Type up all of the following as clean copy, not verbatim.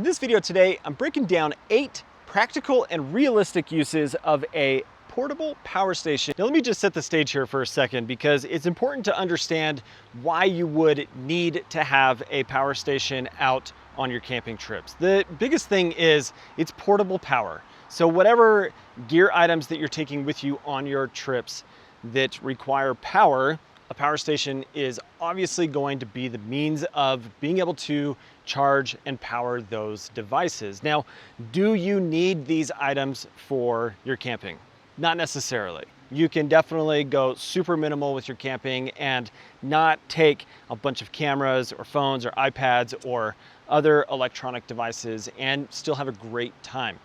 In this video today, I'm breaking down 8 practical and realistic uses of a portable power station. Now let me just set the stage here for a second because it's important to understand why you would need to have a power station out on your camping trips. The biggest thing is it's portable power. So whatever gear items that you're taking with you on your trips that require power, a power station is obviously going to be the means of being able to charge and power those devices. Now, do you need these items for your camping? Not necessarily. You can definitely go super minimal with your camping and not take a bunch of cameras or phones or iPads or other electronic devices and still have a great time.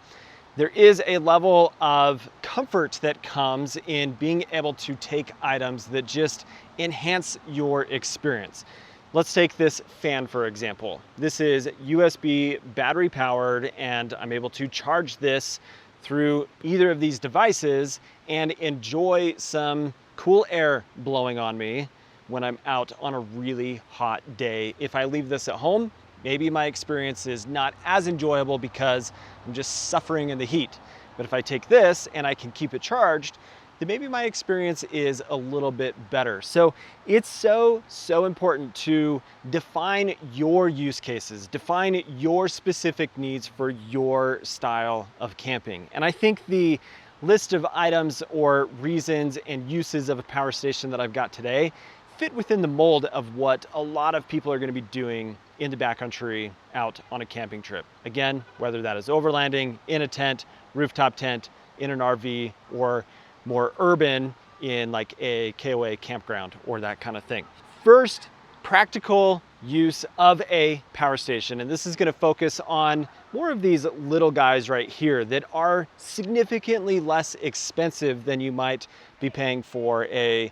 There is a level of comfort that comes in being able to take items that just enhance your experience. Let's take this fan, for example. This is USB battery powered, and I'm able to charge this through either of these devices and enjoy some cool air blowing on me when I'm out on a really hot day. If I leave this at home, maybe my experience is not as enjoyable because I'm just suffering in the heat. But if I take this and I can keep it charged, then maybe my experience is a little bit better. So it's so important to define your use cases, define your specific needs for your style of camping. And I think the list of items or reasons and uses of a power station that I've got today fit within the mold of what a lot of people are going to be doing in the backcountry out on a camping trip. Again, whether that is overlanding, in a tent, rooftop tent, in an RV, or more urban in like a KOA campground or that kind of thing. First, practical use of a power station. And this is going to focus on more of these little guys right here that are significantly less expensive than you might be paying for a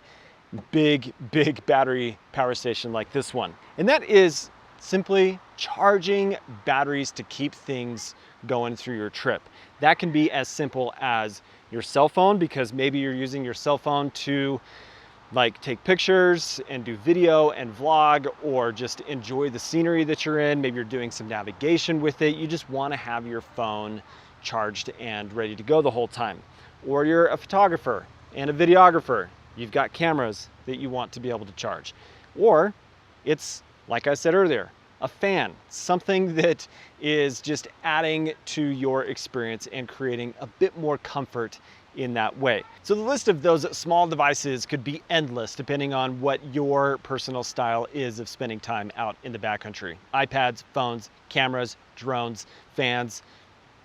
big battery power station like this one. And that is simply charging batteries to keep things going through your trip. That can be as simple as your cell phone, because maybe you're using your cell phone to like take pictures and do video and vlog, or just enjoy the scenery that you're in. Maybe you're doing some navigation with it. You just want to have your phone charged and ready to go the whole time. Or you're a photographer and a videographer. You've got cameras that you want to be able to charge. Or it's, like I said earlier, a fan, something that is just adding to your experience and creating a bit more comfort in that way. So the list of those small devices could be endless depending on what your personal style is of spending time out in the backcountry. iPads, phones, cameras, drones, fans,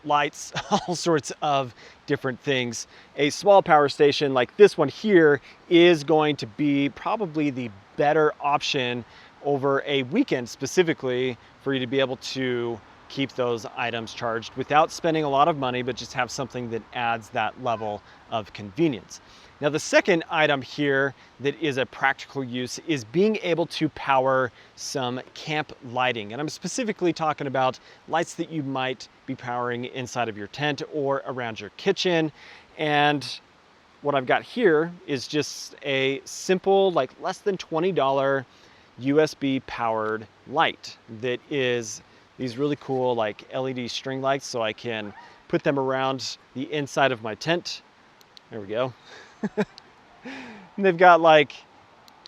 lights, all sorts of different things. A small power station like this one here is going to be probably the better option over a weekend specifically for you to be able to keep those items charged without spending a lot of money, but just have something that adds that level of convenience. Now, the second item here that is a practical use is being able to power some camp lighting. And I'm specifically talking about lights that you might be powering inside of your tent or around your kitchen. And what I've got here is just a simple, like less than $20 USB powered light that is these really cool like LED string lights, so I can put them around the inside of my tent. There we go. And they've got like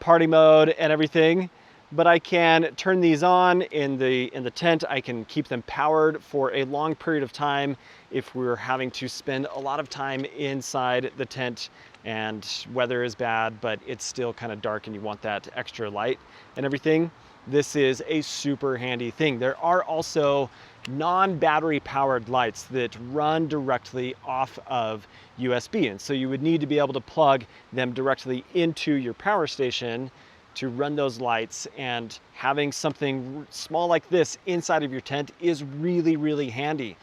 party mode and everything, but I can turn these on in the tent. I can keep them powered for a long period of time if we're having to spend a lot of time inside the tent and weather is bad, but it's still kind of dark and you want that extra light and everything. This is a super handy thing. There are also non-battery powered lights that run directly off of USB. And so you would need to be able to plug them directly into your power station to run those lights, and having something small like this inside of your tent is really handy.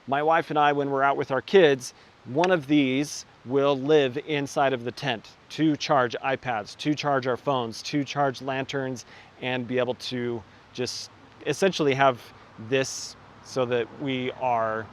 My wife and I, when we're out with our kids, one of these will live inside of the tent to charge iPads, to charge our phones, to charge lanterns, and be able to just essentially have this so that we are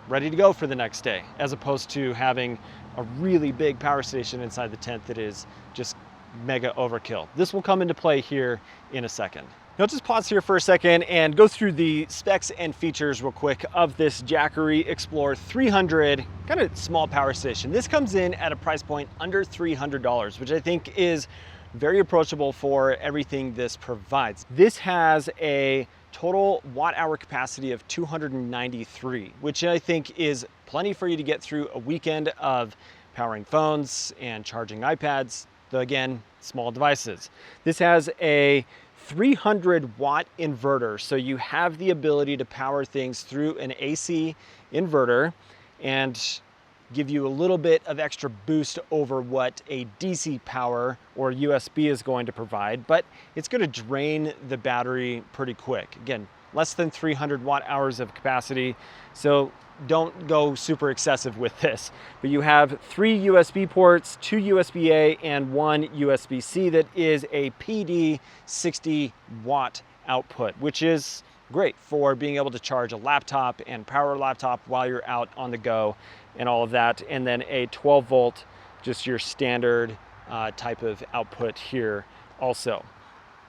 ready to go for the next day, as opposed to having a really big power station inside the tent that is just mega overkill. This will come into play here in a second. Now I'll just pause here for a second and go through the specs and features real quick of this Jackery Explorer 300 kind of small power station. This comes in at a price point under $300, which I think is very approachable for everything this provides. This has a total watt hour capacity of 293, which I think is plenty for you to get through a weekend of powering phones and charging iPads, though again, small devices. This has a 300 watt inverter, so you have the ability to power things through an AC inverter and give you a little bit of extra boost over what a DC power or USB is going to provide, but it's going to drain the battery pretty quick. Again, less than 300 watt hours of capacity, so don't go super excessive with this. But you have 3 USB ports, 2 USB-A and 1 USB-C that is a PD 60 watt output, which is great for being able to charge a laptop and power a laptop while you're out on the go and all of that. And then a 12 volt, just your standard type of output here also.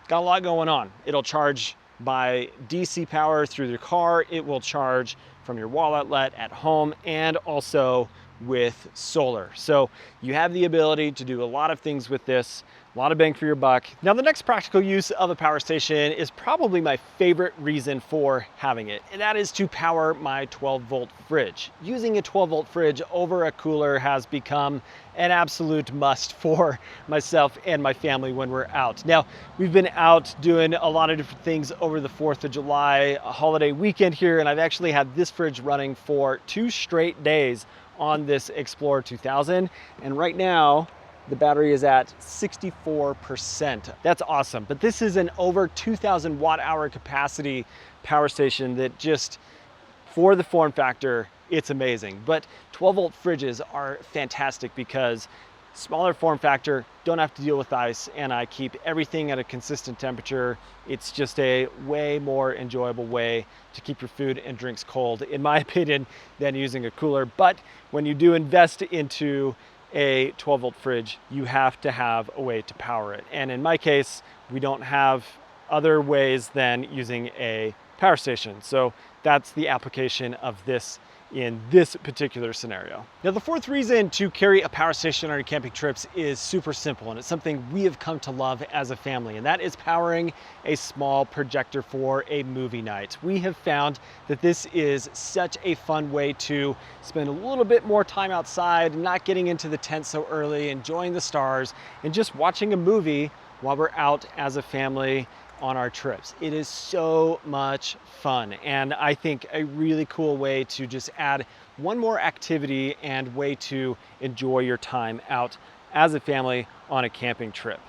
Got a lot going on. It'll charge by DC power through the car. It will charge from your wall outlet at home and also with solar. So you have the ability to do a lot of things with this, a lot of bang for your buck. Now the next practical use of a power station is probably my favorite reason for having it, and that is to power my 12 volt fridge. Using a 12 volt fridge over a cooler has become an absolute must for myself and my family when we're out. Now, we've been out doing a lot of different things over the 4th of July holiday weekend here, and I've actually had this fridge running for 2 straight days on this Explorer 2000, and right now the battery is at 64%. That's awesome, but this is an over 2,000 watt hour capacity power station that just, for the form factor, it's amazing. But 12 volt fridges are fantastic because smaller form factor, don't have to deal with ice, and I keep everything at a consistent temperature. It's just a way more enjoyable way to keep your food and drinks cold, in my opinion, than using a cooler. But when you do invest into a 12 volt fridge, you have to have a way to power it. And in my case, we don't have other ways than using a power station. So that's the application of this in this particular scenario. Now, the fourth reason to carry a power station on your camping trips is super simple, and it's something we have come to love as a family, and that is powering a small projector for a movie night. We have found that this is such a fun way to spend a little bit more time outside, not getting into the tent so early, enjoying the stars, and just watching a movie while we're out as a family on our trips. It is so much fun, and I think a really cool way to just add one more activity and way to enjoy your time out as a family on a camping trip.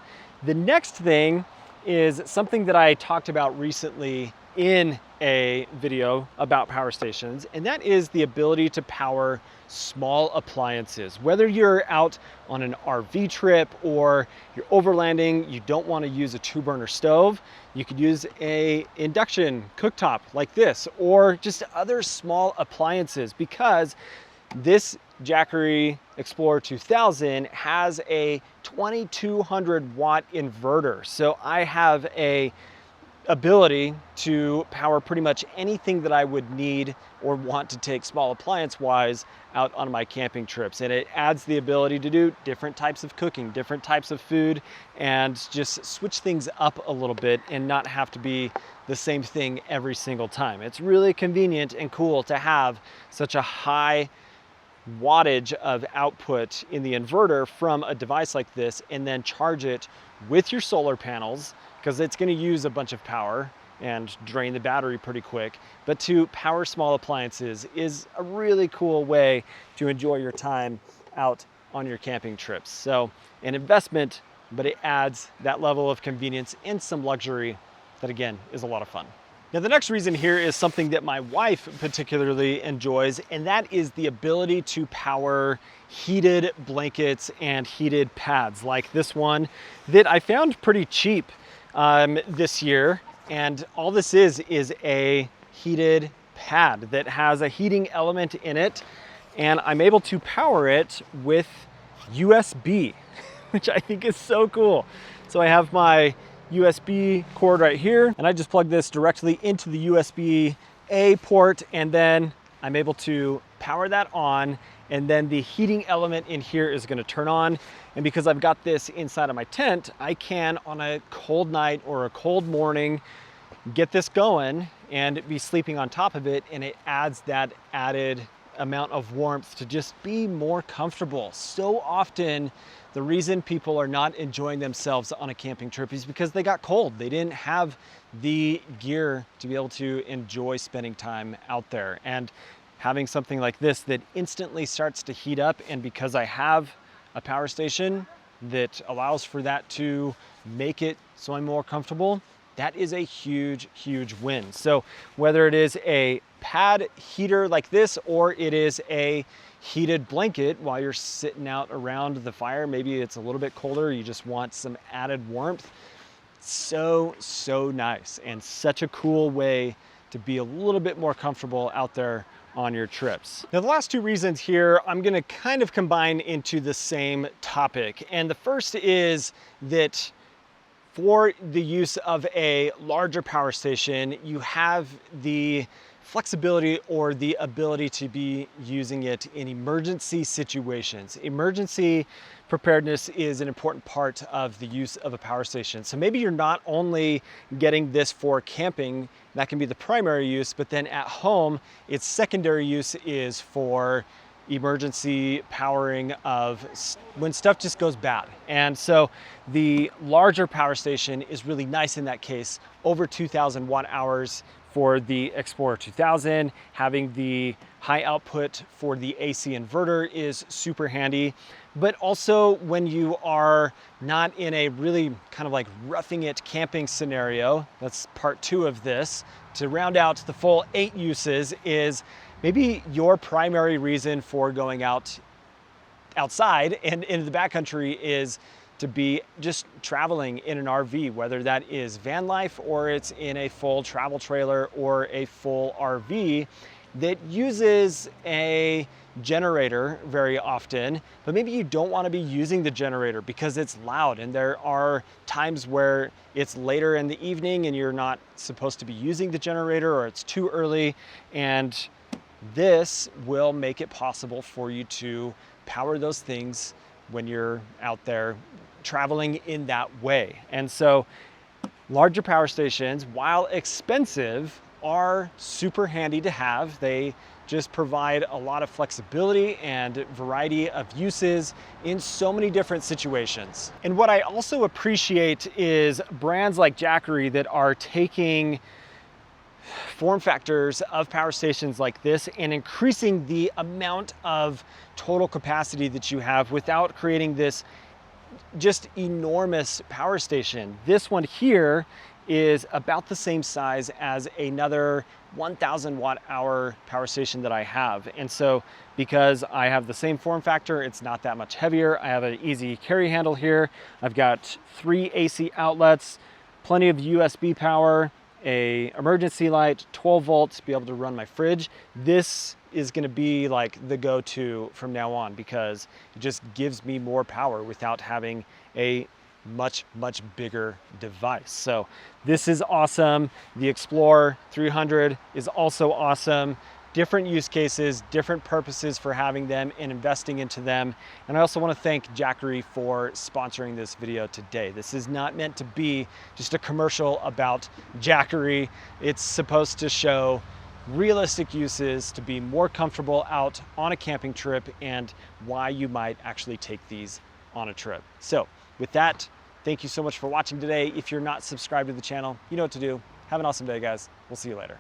The next thing is something that I talked about recently in a video about power stations, and that is the ability to power small appliances. Whether you're out on an RV trip or you're overlanding, you don't want to use a 2-burner stove, you could use a induction cooktop like this, or just other small appliances, because this Jackery Explorer 2000 has a 2200 watt inverter. So I have a ability to power pretty much anything that I would need or want to take small appliance wise out on my camping trips. And it adds the ability to do different types of cooking, different types of food, and just switch things up a little bit and not have to be the same thing every single time. It's really convenient and cool to have such a high wattage of output in the inverter from a device like this, and then charge it with your solar panels, because it's going to use a bunch of power and drain the battery pretty quick. But to power small appliances is a really cool way to enjoy your time out on your camping trips. So an investment, but it adds that level of convenience and some luxury that, again, is a lot of fun. Now, the next reason here is something that my wife particularly enjoys, and that is the ability to power heated blankets and heated pads like this one that I found pretty cheap this year. And all this is a heated pad that has a heating element in it, and I'm able to power it with USB, which I think is so cool. So I have my USB cord right here, and I just plug this directly into the USB-A port, and then I'm able to power that on, and then the heating element in here is gonna turn on. And because I've got this inside of my tent, I can, on a cold night or a cold morning, get this going and be sleeping on top of it, and it adds that added amount of warmth to just be more comfortable. So often, the reason people are not enjoying themselves on a camping trip is because they got cold. They didn't have the gear to be able to enjoy spending time out there. And having something like this that instantly starts to heat up, and because I have a power station that allows for that to make it so I'm more comfortable, that is a huge, huge win. So whether it is a pad heater like this, or it is a heated blanket while you're sitting out around the fire, maybe it's a little bit colder, you just want some added warmth. So nice, and such a cool way to be a little bit more comfortable out there on your trips. Now, the last two reasons here, I'm gonna kind of combine into the same topic. And the first is that for the use of a larger power station, you have the flexibility or the ability to be using it in emergency situations. Emergency preparedness is an important part of the use of a power station. So maybe you're not only getting this for camping, that can be the primary use, but then at home, its secondary use is for emergency powering of when stuff just goes bad. And so the larger power station is really nice in that case. Over 2,000 watt hours for the Explorer 2000. Having the high output for the AC inverter is super handy. But also when you are not in a really kind of like roughing it camping scenario, that's part 2 of this, to round out the full 8 uses is maybe your primary reason for going outside and into the backcountry is to be just traveling in an RV, whether that is van life or it's in a full travel trailer or a full RV that uses a generator very often, but maybe you don't want to be using the generator because it's loud, and there are times where it's later in the evening and you're not supposed to be using the generator, or it's too early, and this will make it possible for you to power those things when you're out there traveling in that way. And so larger power stations, while expensive, are super handy to have. They just provide a lot of flexibility and variety of uses in so many different situations. And what I also appreciate is brands like Jackery that are taking form factors of power stations like this and increasing the amount of total capacity that you have without creating this just enormous power station. This one here is about the same size as another 1,000 watt hour power station that I have. And so because I have the same form factor, it's not that much heavier. I have an easy carry handle here. I've got 3 AC outlets, plenty of USB power, a emergency light, 12 volts, be able to run my fridge. This is gonna be like the go-to from now on because it just gives me more power without having a much bigger device. So this is awesome. The Explorer 300 is also awesome. Different use cases, different purposes for having them and investing into them. And I also want to thank Jackery for sponsoring this video today. This is not meant to be just a commercial about Jackery. It's supposed to show realistic uses to be more comfortable out on a camping trip and why you might actually take these on a trip. So with that, thank you so much for watching today. If you're not subscribed to the channel, you know what to do. Have an awesome day, guys. We'll see you later.